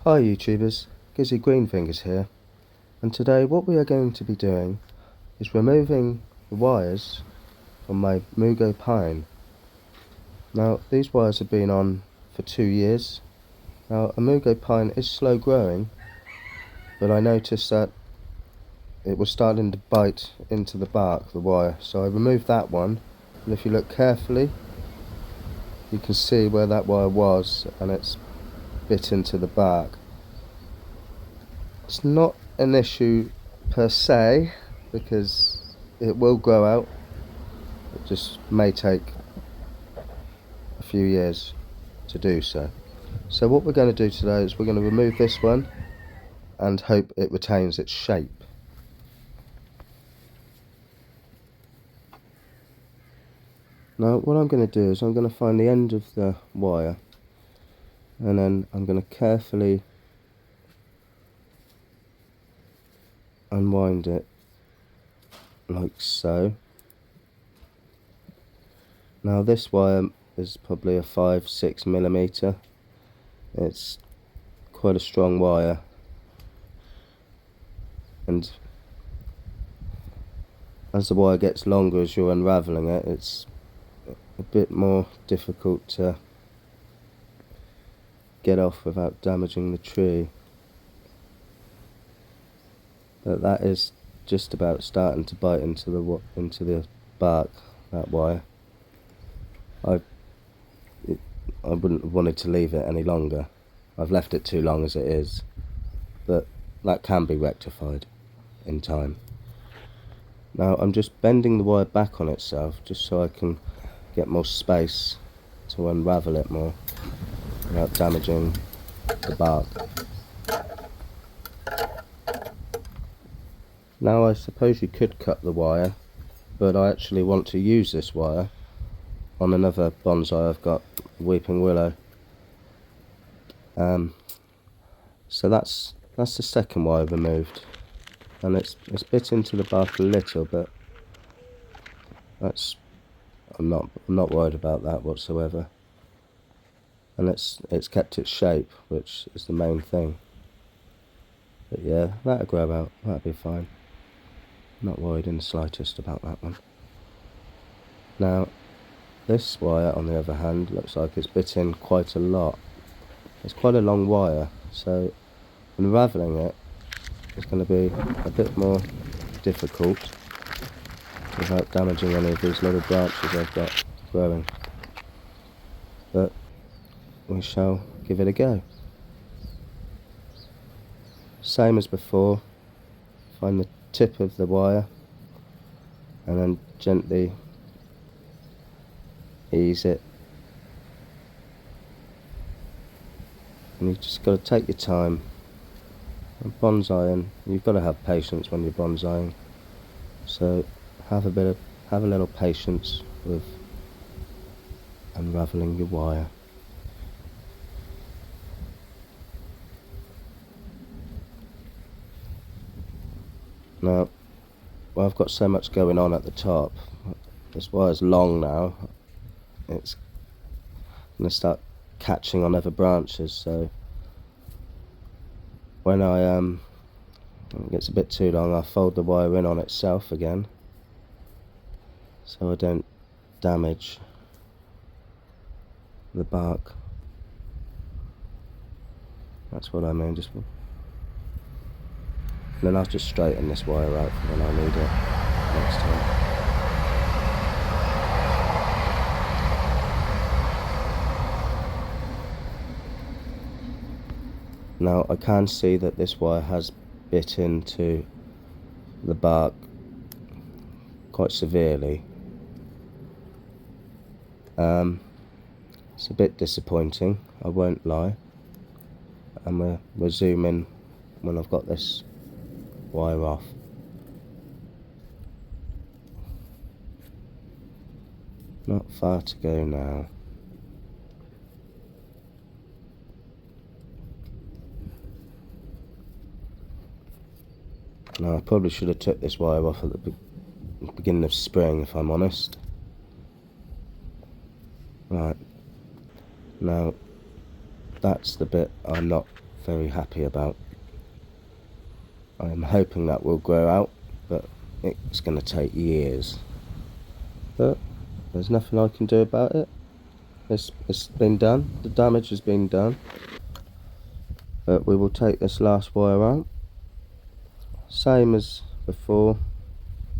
Hi YouTubers, Gizzy Greenfingers here, and today what we are going to be doing is removing the wires from my Mugo pine. Now these wires have been on for 2 years. Now a Mugo pine is slow growing, but I noticed that it was starting to bite into the bark, the wire, so I removed that one, and if you look carefully you can see where that wire was and it's bit into the bark. It's not an issue per se because it will grow out. It just may take a few years to do so. So what we're going to do today is we're going to remove this one and hope it retains its shape. Now what I'm going to do is I'm going to find the end of the wire and then I'm going to carefully unwind it like so. Now this wire is probably a 5-6 millimeter. It's quite a strong wire, and as the wire gets longer as you're unravelling it, it's a bit more difficult to get off without damaging the tree. But that is just about starting to bite into the bark, that wire. I wouldn't have wanted to leave it any longer. I've left it too long as it is, but that can be rectified in time. Now I'm just bending the wire back on itself just so I can get more space to unravel it more without damaging the bark. Now I suppose you could cut the wire, but I actually want to use this wire on another bonsai I've got, weeping willow. So that's the second wire removed, and it's bit into the bark a little, but I'm not worried about that whatsoever. And it's kept its shape, which is the main thing. But yeah, that'll grow out, that'll be fine. Not worried in the slightest about that one. Now this wire on the other hand looks like it's bit in quite a lot. It's quite a long wire, so unravelling it is going to be a bit more difficult without damaging any of these little branches I've got growing. But we shall give it a go. Same as before, find the tip of the wire and then gently ease it, and you've just got to take your time. And bonsaiing, you've got to have patience when you're bonsaiing, so have a little patience with unravelling your wire. Now, well, I've got so much going on at the top. This wire's long now. It's going to start catching on other branches, so when it gets a bit too long, I fold the wire in on itself again so I don't damage the bark. That's what I mean. And then I'll just straighten this wire out for when I need it next time. Now I can see that this wire has bit into the bark quite severely. It's a bit disappointing, I won't lie, and we're zooming when I've got this wire off. Not far to go now. Now I probably should have took this wire off at the beginning of spring, if I'm honest. Right, now that's the bit I'm not very happy about. I'm hoping that will grow out, but it's going to take years. But there's nothing I can do about it. It's been done. The damage has been done. But we will take this last wire out. Same as before.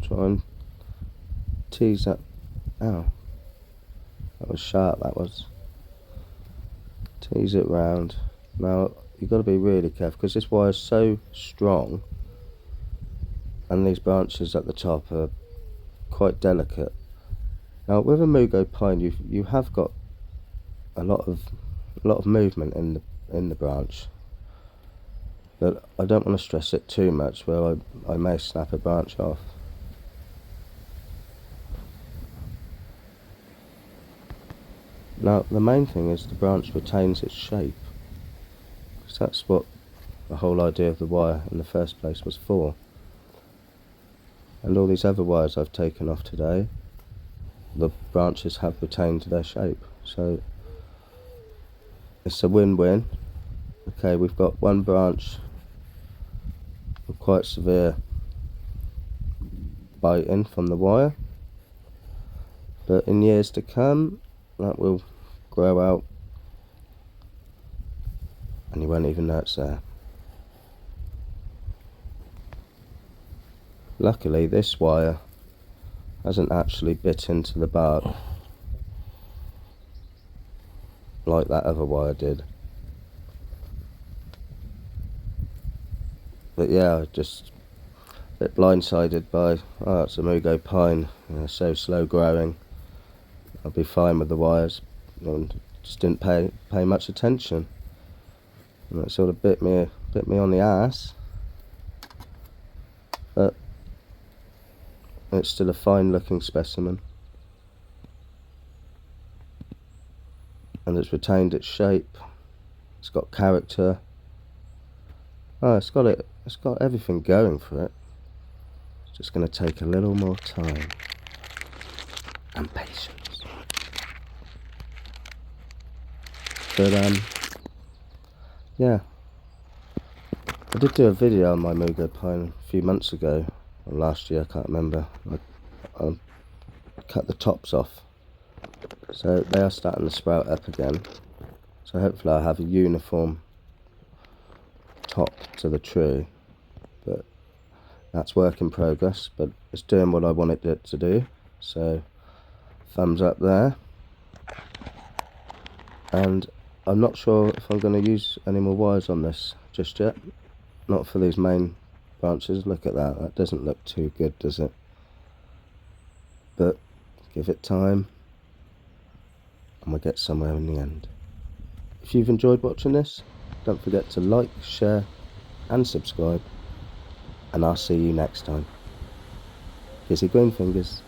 Try and tease that. Ow. That was sharp, that was. Tease it round. Now, you've got to be really careful because this wire is so strong and these branches at the top are quite delicate. Now, with a Mugo pine, you have got a lot of movement in the branch, but I don't want to stress it too much where I may snap a branch off. Now, the main thing is the branch retains its shape, because that's what the whole idea of the wire in the first place was for. And all these other wires I've taken off today, the branches have retained their shape, so it's a win-win. Okay, we've got one branch with quite severe biting from the wire, but in years to come that will grow out and you won't even know it's there. Luckily this wire hasn't actually bit into the bark like that other wire did. But yeah, just a bit blindsided by, oh, it's a Mugo pine, so slow growing. I'll be fine with the wires, and just didn't pay much attention. And it sort of bit me on the ass, but it's still a fine looking specimen, and it's retained its shape. It's got character. Oh, it's got everything going for it. It's just going to take a little more time and patience. But yeah, I did do a video on my Mugo pine a few months ago, or last year, I can't remember. I cut the tops off, so they are starting to sprout up again. So hopefully I'll have a uniform top to the tree, but that's work in progress, but it's doing what I wanted it to do. So thumbs up there. And I'm not sure if I'm going to use any more wires on this just yet. Not for these main branches. Look at that. That doesn't look too good, does it? But give it time and we'll get somewhere in the end. If you've enjoyed watching this, don't forget to like, share and subscribe. And I'll see you next time. Kissy green fingers.